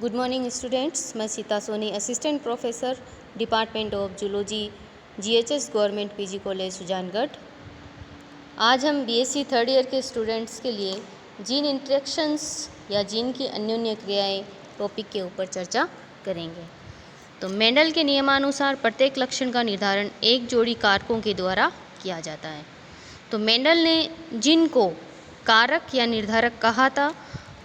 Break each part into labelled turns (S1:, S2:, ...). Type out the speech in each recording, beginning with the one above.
S1: Good morning students, मैं Sita Soni, assistant professor department of zoology, GHS government PG college Sujangarh. आज हम BSc third year के students के लिए जीन इंटरेक्शंस या जीन की अन्योन्य क्रियाएं टॉपिक के ऊपर चर्चा करेंगे। तो मेंडल के नियमानुसार प्रत्येक लक्षण का निर्धारण एक जोड़ी कारकों के द्वारा किया जाता है। तो मेंडल ने जीन को कारक या निर्धारक कहा था।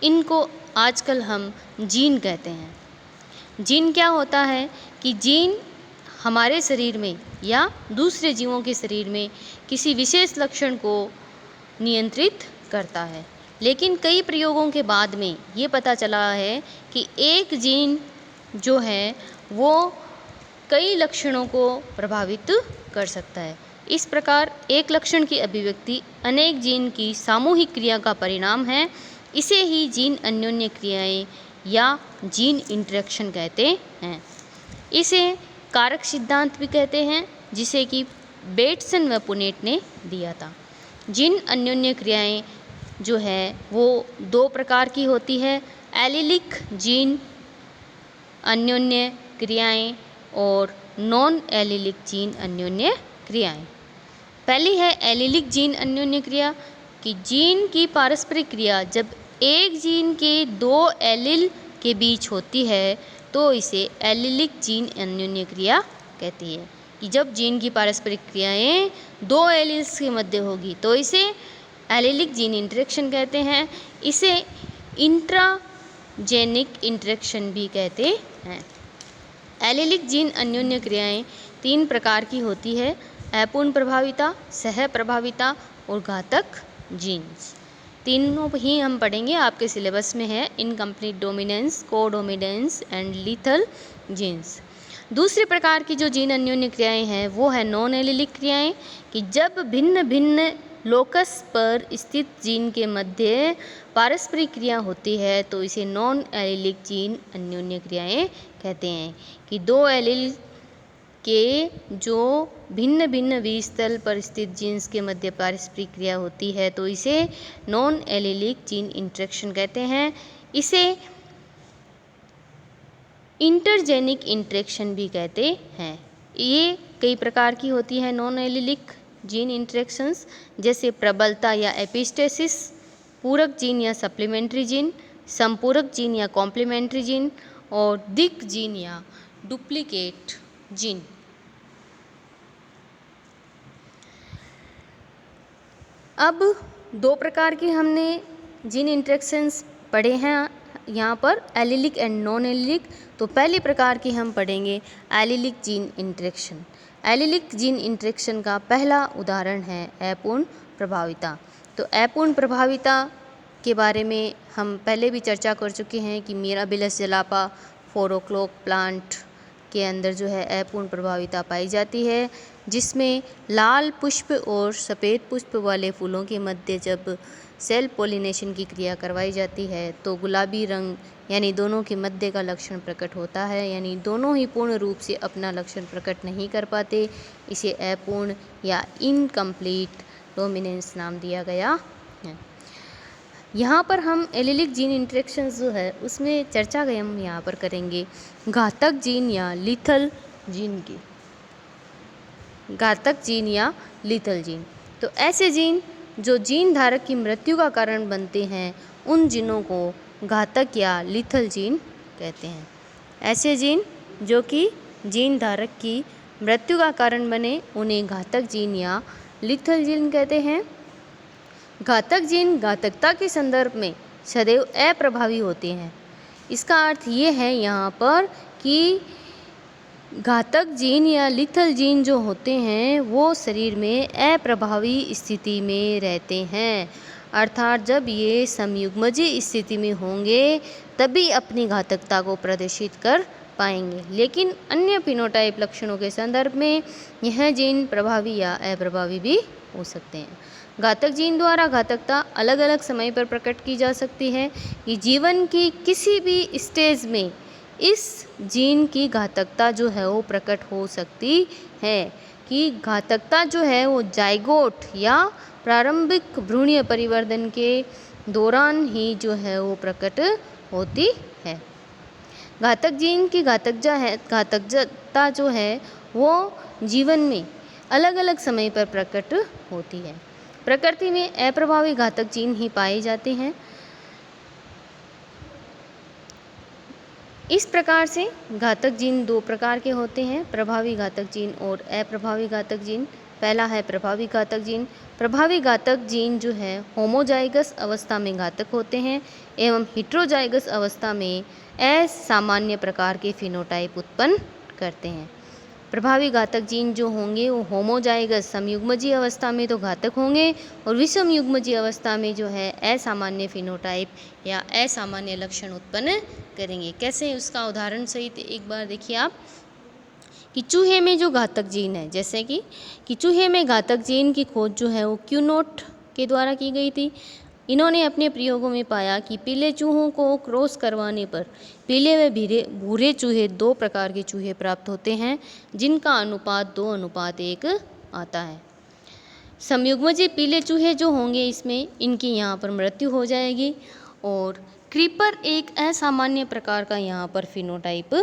S1: इनको आजकल हम जीन कहते हैं। जीन क्या होता है कि जीन हमारे शरीर में या दूसरे जीवों के शरीर में किसी विशेष लक्षण को नियंत्रित करता है। लेकिन कई प्रयोगों के बाद में ये पता चला है कि एक जीन जो है वो कई लक्षणों को प्रभावित कर सकता है। इस प्रकार एक लक्षण की अभिव्यक्ति अनेक जीन की सामूहिक क्रिया का परिणाम है। इसे ही जीन अन्योन्य क्रियाएं या जीन इंटरेक्शन कहते हैं। इसे कारक सिद्धांत भी कहते हैं, जिसे कि बेटसन व पुनेट ने दिया था। जीन अन्योन्य क्रियाएं जो है वो दो प्रकार की होती है, एलिलिक जीन अन्योन्य क्रियाएं और नॉन एलिलिक जीन अन्योन्य क्रियाएं। पहली है एलिलिक जीन अन्योन्य क्रिया कि जीन की पारस्परिक क्रिया जब एक जीन के दो एलिल के बीच होती है तो इसे एलिलिक जीन अन्योन्य क्रिया कहती है। कि जब जीन की पारस्परिक क्रियाएं दो एलिल्स के मध्य होगी तो इसे एलिलिक जीन इंटरेक्शन कहते हैं। इसे इंट्राजेनिक इंटरेक्शन भी कहते हैं। एलिलिक जीन अन्योन्य क्रियाएं तीन प्रकार की होती है, अपूर्ण प्रभाविता, सह प्रभाविता और घातक जीन्स। तीनों ही हम पढ़ेंगे, आपके सिलेबस में है, incomplete dominance, codominance and lethal genes. दूसरे प्रकार की जो जीन अन्योन्य क्रियाएं हैं वो है नॉन एलिलिक क्रियाएं कि जब भिन्न भिन्न लोकस पर स्थित जीन के मध्य पारस्परिक क्रिया होती है तो इसे नॉन एलिलिक जीन अन्योन्य क्रियाएं कहते हैं। कि दो एलिल के जो भिन्न भिन्न विस्थल पर स्थित जीन्स के मध्य पारस्परिक क्रिया होती है तो इसे नॉन एलिलिक जीन इंटरेक्शन कहते हैं। इसे इंटरजेनिक इंटरेक्शन भी कहते हैं। ये कई प्रकार की होती है नॉन एलिलिक जीन इंटरेक्शंस, जैसे प्रबलता या एपिस्टेसिस, पूरक जीन या सप्लीमेंट्री जीन, संपूरक जीन या कॉम्प्लीमेंट्री जीन और दिक् जीन या डुप्लीकेट जीन। अब दो प्रकार की हमने जीन इंटरेक्शंस पढ़े हैं यहाँ पर, एलिलिक एंड नॉन एलिलिक। तो पहली प्रकार की हम पढ़ेंगे allylic gene interaction. Allylic gene interaction का पहला उदाहरण है अपूर्ण प्रभाविता। तो अपूर्ण प्रभाविता के बारे में हम पहले भी चर्चा कर चुके हैं कि मिराबिलस जलापा फोरोक्लोक प्लांट के अंदर जो है अपूर्ण प्रभाविता पाई जाती है, जिसमें लाल पुष्प और सफ़ेद पुष्प वाले फूलों के मध्य जब सेल पोलिनेशन की क्रिया करवाई जाती है तो गुलाबी रंग यानी दोनों के मध्य का लक्षण प्रकट होता है, यानी दोनों ही पूर्ण रूप से अपना लक्षण प्रकट नहीं कर पाते। इसे अपूर्ण या इनकम्प्लीट डोमिनेंस नाम दिया गया है। यहाँ पर हम एलिलिक जीन इंटरेक्शंस जो है उसमें चर्चा हम यहाँ पर करेंगे घातक जीन या लीथल जीन की। घातक जीन या लीथल जीन, तो ऐसे जीन जो जीन धारक की मृत्यु का कारण बनते हैं उन जीनों को घातक या लीथल जीन कहते हैं। ऐसे जीन जो कि जीन धारक की मृत्यु का कारण बने उन्हें घातक जीन या लीथल जीन कहते हैं। घातक जीन घातकता के संदर्भ में सदैव अप्रभावी होते हैं। इसका अर्थ ये है यहाँ पर कि घातक जीन या लीथल जीन जो होते हैं वो शरीर में अप्रभावी स्थिति में रहते हैं, अर्थात जब ये संयुग्मजी स्थिति में होंगे तभी अपनी घातकता को प्रदर्शित कर पाएंगे। लेकिन अन्य फिनोटाइप लक्षणों के संदर्भ में यह जीन प्रभावी या अप्रभावी भी हो सकते हैं। घातक जीन द्वारा घातकता अलग अलग समय पर प्रकट की जा सकती है कि जीवन की किसी भी स्टेज में इस जीन की घातकता जो है वो प्रकट हो सकती है। कि घातकता जो है वो जाइगोट या प्रारंभिक भ्रूणीय परिवर्धन के दौरान ही जो है वो प्रकट होती है। घातक जीन की घातकता जो है वो जीवन में अलग अलग समय पर प्रकट होती है। प्रकृति में अप्रभावी घातक जीन ही पाए जाते हैं। इस प्रकार से घातक जीन दो प्रकार के होते हैं, प्रभावी घातक जीन और अप्रभावी घातक जीन। पहला है प्रभावी घातक जीन। प्रभावी घातक जीन जो है होमोजाइगस अवस्था में घातक होते हैं एवं हिट्रोजाइगस अवस्था में असामान्य प्रकार के फिनोटाइप उत्पन्न करते हैं। प्रभावी घातक जीन जो होंगे वो होमोजाइगस समयुग्मजीय अवस्था में तो घातक होंगे और विषमयुग्मजीय अवस्था में जो है असामान्य फिनोटाइप या असामान्य लक्षण उत्पन्न करेंगे। कैसे, उसका उदाहरण सहित एक बार देखिए आप कि चूहे में जो घातक जीन है, जैसे कि चूहे में घातक जीन की खोज जो है वो क्यूनोट के द्वारा की गई थी। इन्होंने अपने प्रयोगों में पाया कि पीले चूहों को क्रॉस करवाने पर पीले व भूरे चूहे दो प्रकार के चूहे प्राप्त होते हैं जिनका अनुपात 2:1 आता है। समयुग्मजीय पीले चूहे जो होंगे इसमें इनकी यहाँ पर मृत्यु हो जाएगी और क्रीपर एक असामान्य प्रकार का यहाँ पर फिनोटाइप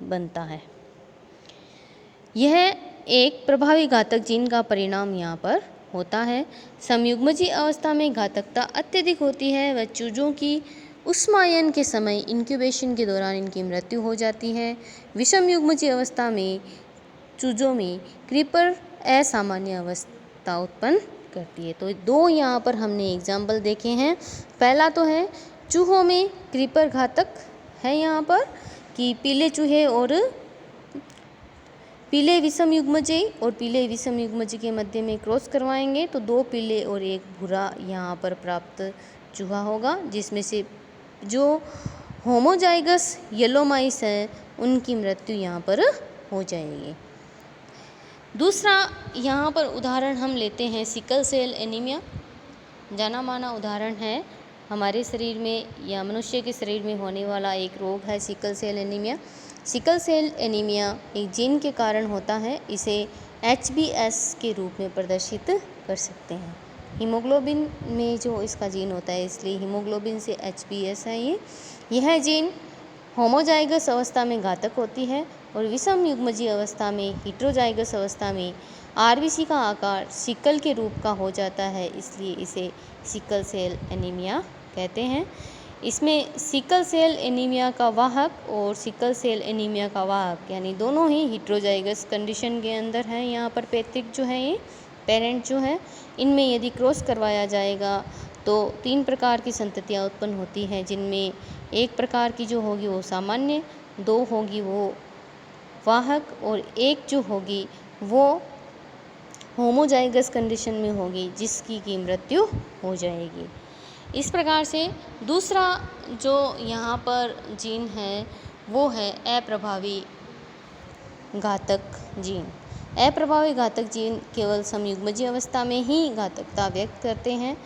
S1: बनता है। यह एक प्रभावी घातक जीन का परिणाम यहाँ पर होता है। समयुग्मजीय अवस्था में घातकता अत्यधिक होती है व चूजों की उष्मायन के समय इंक्यूबेशन के दौरान इनकी मृत्यु हो जाती है। विषमयुग्मजीय अवस्था में चूजों में क्रीपर असामान्य अवस्था उत्पन्न करती है। तो दो यहाँ पर हमने एग्जाम्पल देखे हैं। पहला तो है चूहों में क्रीपर घातक है यहाँ पर कि पीले चूहे और पीले विषमयुग्मजीय और पीले विषमयुग्मजीय के मध्य में क्रॉस करवाएंगे तो दो पीले और एक भूरा यहाँ पर प्राप्त चूहा होगा, जिसमें से जो होमोजाइगस येलो माइस है उनकी मृत्यु यहाँ पर हो जाएगी। दूसरा यहाँ पर उदाहरण हम लेते हैं सिकल सेल एनीमिया। जाना माना उदाहरण है, हमारे शरीर में या मनुष्य के शरीर में होने वाला एक रोग है sickle cell anaemia. Sickle cell anaemia एक जीन के कारण होता है। इसे HbS के रूप में प्रदर्शित कर सकते हैं। हीमोग्लोबिन में जो इसका जीन होता है इसलिए हीमोग्लोबिन से HbS है। यह जीन होमोजाइगस अवस्था में घातक होती है और विषम युग्मजीय अवस्था में हिट्रोजाइगस अवस्था में RBC का आकार सिकल के रूप का हो जाता है, इसलिए इसे सिकल सेल एनीमिया कहते हैं। इसमें सिकल सेल एनीमिया का वाहक और सिकल सेल एनीमिया का वाहक यानी दोनों ही हिट्रोजाइगस कंडीशन के अंदर हैं। यहाँ पर पैतृक जो है ये पेरेंट जो है, इनमें यदि क्रॉस करवाया जाएगा तो 3 प्रकार की संततियाँ उत्पन्न होती हैं, जिनमें एक प्रकार की जो होगी वो सामान्य, 2 होगी वो वाहक और एक जो होगी वो होमोजाइगस कंडीशन में होगी जिसकी की मृत्यु हो जाएगी। इस प्रकार से दूसरा जो यहाँ पर जीन है वो है अप्रभावी घातक जीन। अप्रभावी घातक जीन केवल समयुग्मजीय अवस्था में ही घातकता व्यक्त करते हैं।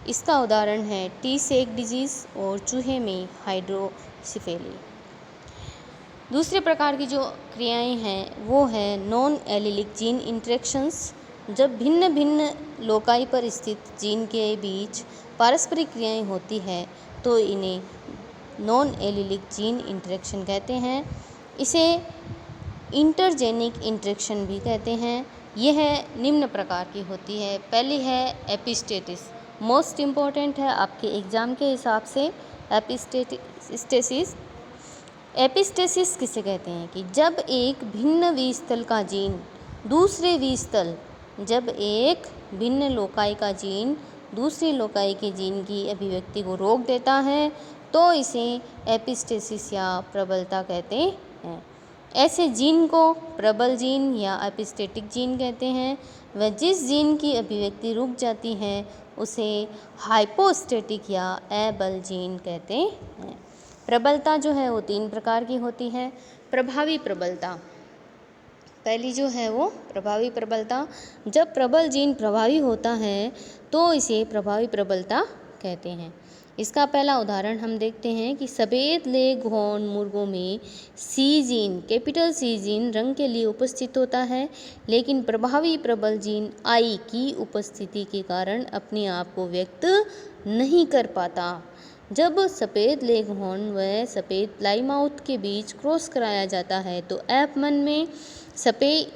S1: इसका उदाहरण है टी-सेक डिजीज़ और चूहे में हाइड्रोसिफेली। दूसरे प्रकार की जो क्रियाएं हैं वो है नॉन एलिलिक जीन इंटरेक्शंस। जब भिन्न भिन्न लोकाई पर स्थित जीन के बीच पारस्परिक क्रियाएं होती है तो इन्हें नॉन एलिलिक जीन इंटरेक्शन कहते हैं। इसे इंटरजेनिक इंटरेक्शन भी कहते हैं। यह निम्न प्रकार की होती है। पहली है एपिस्टेसिस, मोस्ट इम्पॉर्टेंट है आपके एग्ज़ाम के हिसाब से। एपिस्टेसिस किसे कहते हैं कि जब एक भिन्न वीस्थल का जीन दूसरे वीस्थल, जब एक भिन्न लोकाई का जीन दूसरी लोकाई के जीन की अभिव्यक्ति को रोक देता है तो इसे एपिस्टेसिस या प्रबलता कहते हैं। ऐसे जीन को प्रबल जीन या एपिस्टेटिक जीन कहते हैं। वह जिस जीन की अभिव्यक्ति रुक जाती है उसे हाइपोस्टेटिक या अबल जीन कहते हैं। प्रबलता जो है वो 3 प्रकार की होती है। प्रभावी प्रबलता, पहली जो है वो प्रभावी प्रबलता, जब प्रबल जीन प्रभावी होता है तो इसे प्रभावी प्रबलता कहते हैं। इसका पहला उदाहरण हम देखते हैं कि सफ़ेद लेग हॉर्न मुर्गों में सी जीन, कैपिटल सी जीन रंग के लिए उपस्थित होता है, लेकिन प्रभावी प्रबल जीन आई की उपस्थिति के कारण अपने आप को व्यक्त नहीं कर पाता। जब सफ़ेद लेगहॉर्न व सफ़ेद प्लाईमाउथ के बीच क्रॉस कराया जाता है तो F1 में सभी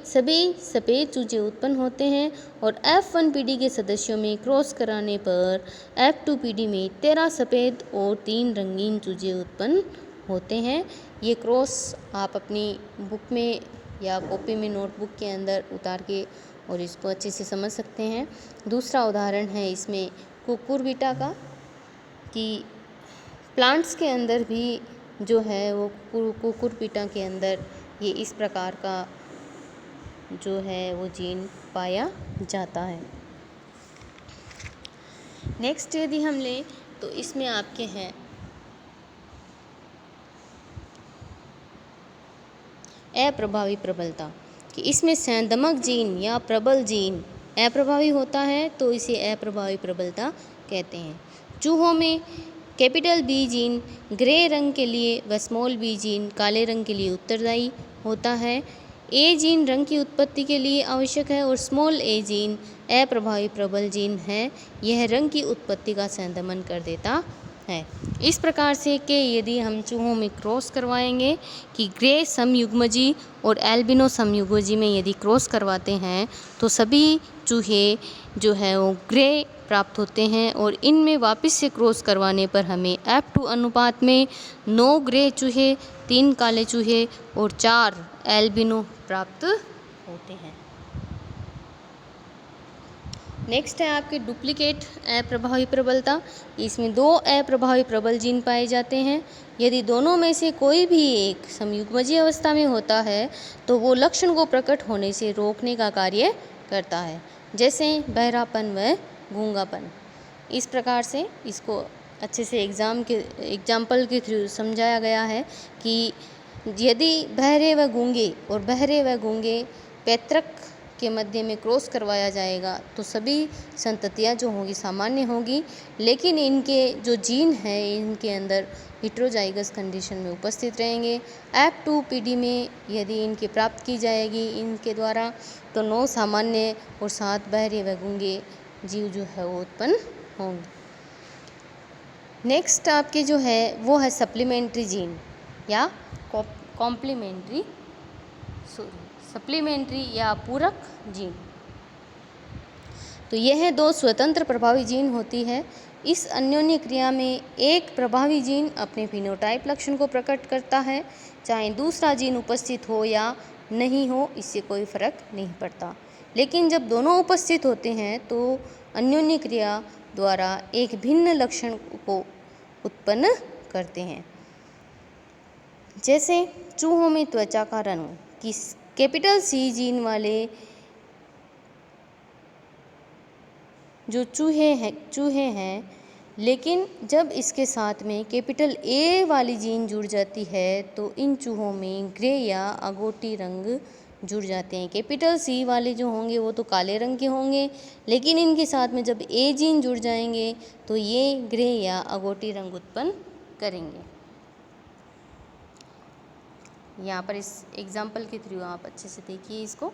S1: सफ़ेद चूजे उत्पन्न होते हैं और F1 पीढ़ी के सदस्यों में क्रॉस कराने पर F2 पीढ़ी में 13 सफ़ेद और 3 रंगीन चूजे उत्पन्न होते हैं। ये क्रॉस आप अपनी बुक में या कॉपी में नोटबुक के अंदर उतार के और इसको अच्छे से समझ सकते हैं। दूसरा उदाहरण है इसमें कुकुरबिटा का, कि प्लांट्स के अंदर भी जो है वो कुकुरबिटा के अंदर ये इस प्रकार का जो है वो जीन पाया जाता है। नेक्स्ट यदि हम लें तो इसमें आपके हैं अप्रभावी प्रबलता, कि इसमें संदमक जीन या प्रबल जीन अप्रभावी होता है तो इसे अप्रभावी प्रबलता कहते हैं। चूहों में कैपिटल बी जीन ग्रे रंग के लिए व स्मॉल बी जीन काले रंग के लिए उत्तरदायी होता है। ए जीन रंग की उत्पत्ति के लिए आवश्यक है और स्मॉल ए जीन अप्रभावी प्रबल जीन है, यह रंग की उत्पत्ति का संदमन कर देता है। इस प्रकार से कि यदि हम चूहों में क्रॉस करवाएंगे कि ग्रे समयुग्मजी और एल्बिनो समयुग्मजी में यदि क्रॉस करवाते हैं तो सभी चूहे जो है वो ग्रे प्राप्त होते हैं और इनमें वापस से क्रॉस करवाने पर हमें F2 अनुपात में 9 ग्रे चूहे, 3 काले चूहे और 4 एल्बिनो प्राप्त होते हैं। नेक्स्ट है आपके डुप्लीकेट अप्रभावी प्रबलता। इसमें 2 अप्रभावी प्रबल जीन पाए जाते हैं। यदि दोनों में से कोई भी एक समयुग्मजीय अवस्था में होता है तो वो लक्षण को प्रकट होने से रोकने का कार्य करता है, जैसे बहरापन व गूंगापन। इस प्रकार से इसको अच्छे से एग्जाम्पल के थ्रू समझाया गया है कि यदि बहरे व गूंगे पैतृक के मध्य में क्रॉस करवाया जाएगा तो सभी संततियाँ जो होंगी सामान्य होंगी, लेकिन इनके जो जीन है इनके अंदर हेटेरोजाइगस कंडीशन में उपस्थित रहेंगे। F2 पीढ़ी में यदि इनकी प्राप्त की जाएगी इनके द्वारा तो 9 सामान्य और 7 बहरे व गूंगे जीव जो है वो उत्पन्न होंगे। नेक्स्ट आपके जो है वो है सप्लीमेंट्री जीन या सप्लीमेंट्री या पूरक जीन। तो यह 2 स्वतंत्र प्रभावी जीन होती है। इस अन्योन्य क्रिया में एक प्रभावी जीन अपने फिनोटाइप लक्षण को प्रकट करता है, चाहे दूसरा जीन उपस्थित हो या नहीं हो इससे कोई फर्क नहीं पड़ता। लेकिन जब दोनों उपस्थित होते हैं तो अन्योन्य क्रिया द्वारा एक भिन्न लक्षण को उत्पन्न करते हैं। जैसे चूहों में त्वचा का रंग, कि कैपिटल सी जीन वाले जो चूहे हैं, लेकिन जब इसके साथ में कैपिटल ए वाली जीन जुड़ जाती है तो इन चूहों में ग्रे या अगोटी रंग जुड़ जाते हैं। कैपिटल सी वाले जो होंगे वो तो काले रंग के होंगे, लेकिन इनके साथ में जब ए जीन जुड़ जाएंगे तो ये ग्रे या अगोटी रंग उत्पन्न करेंगे। यहाँ पर इस एग्जाम्पल के थ्रू आप अच्छे से देखिए इसको।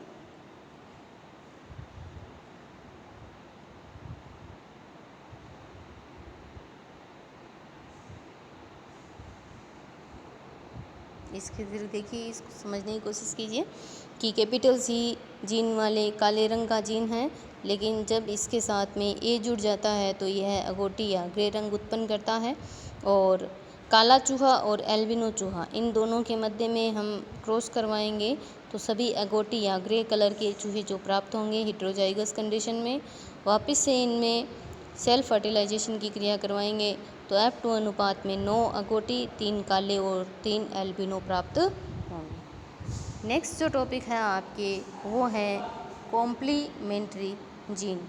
S1: इसके थ्रू देखिए, इसको समझने की कोशिश कीजिए कि कैपिटल सी जीन वाले काले रंग का जीन है, लेकिन जब इसके साथ में ए जुड़ जाता है तो यह अगोटी या ग्रे रंग उत्पन्न करता है। और काला चूहा और एल्बिनो चूहा इन दोनों के मध्य में हम क्रॉस करवाएंगे तो सभी अगोटी या ग्रे कलर के चूहे जो प्राप्त होंगे हेटेरोजाइगस कंडीशन में, वापस से इनमें सेल्फ फर्टिलाइजेशन की क्रिया करवाएंगे तो F2 अनुपात में 9 अगोटी, 3 काले और 3 एल्बिनो प्राप्त होंगे। नेक्स्ट जो टॉपिक है आपके वो है कॉम्प्लीमेंट्री जीन।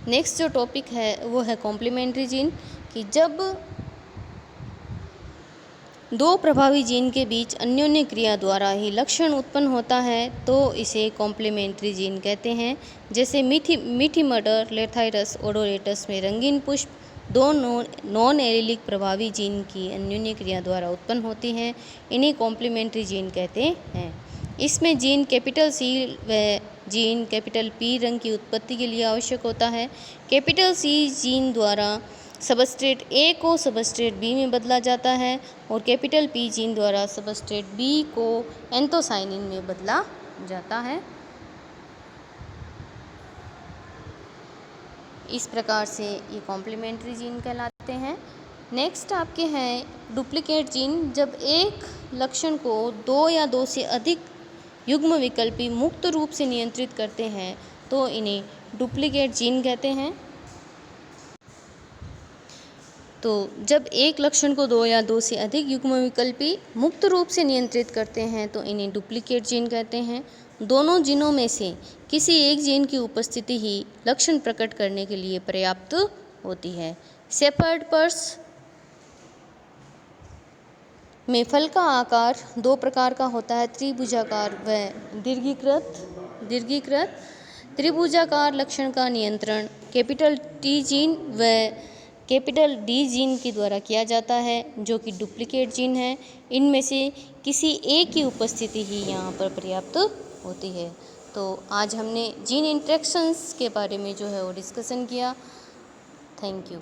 S1: नेक्स्ट जो टॉपिक है वो है कॉम्प्लीमेंट्री जीन, कि जब 2 प्रभावी जीन के बीच अन्योन्य क्रिया द्वारा ही लक्षण उत्पन्न होता है तो इसे कॉम्प्लीमेंट्री जीन कहते हैं। जैसे मीठी मटर, लेथाइरस ओडोरेटस में रंगीन पुष्प 2 नॉन एलिलिक प्रभावी जीन की अन्योन्य क्रिया द्वारा उत्पन्न होती हैं, इन्हें कॉम्प्लीमेंट्री जीन कहते हैं। इसमें जीन कैपिटल सी व जीन कैपिटल पी रंग की उत्पत्ति के लिए आवश्यक होता है। कैपिटल सी जीन द्वारा सबस्ट्रेट ए को सबस्ट्रेट बी में बदला जाता है और कैपिटल पी जीन द्वारा सबस्ट्रेट बी को एंथोसाइनिन में बदला जाता है। इस प्रकार से ये कॉम्प्लीमेंट्री जीन कहलाते हैं। नेक्स्ट आपके हैं डुप्लीकेट जीन। जब एक लक्षण को दो या दो से अधिक युग्म विकल्पी मुक्त रूप से नियंत्रित करते हैं तो इन्हें डुप्लीकेट जीन कहते हैं। तो जब एक लक्षण को दो या दो से अधिक युग्म विकल्पी मुक्त रूप से नियंत्रित करते हैं तो इन्हें डुप्लीकेट जीन कहते हैं। दोनों जीनों में से किसी एक जीन की उपस्थिति ही लक्षण प्रकट करने के लिए पर्याप्त होती है। शेपर्ड पर्स में फल का आकार दो प्रकार का होता है, त्रिभुजाकार व दीर्घीकृत। त्रिभुजाकार लक्षण का नियंत्रण कैपिटल टी जीन व कैपिटल डी जीन के द्वारा किया जाता है, जो कि डुप्लीकेट जीन है। इनमें से किसी एक की उपस्थिति ही यहाँ पर पर्याप्त होती है। तो आज हमने जीन इंटरेक्शंस के बारे में जो है वो डिस्कशन किया। Thank you.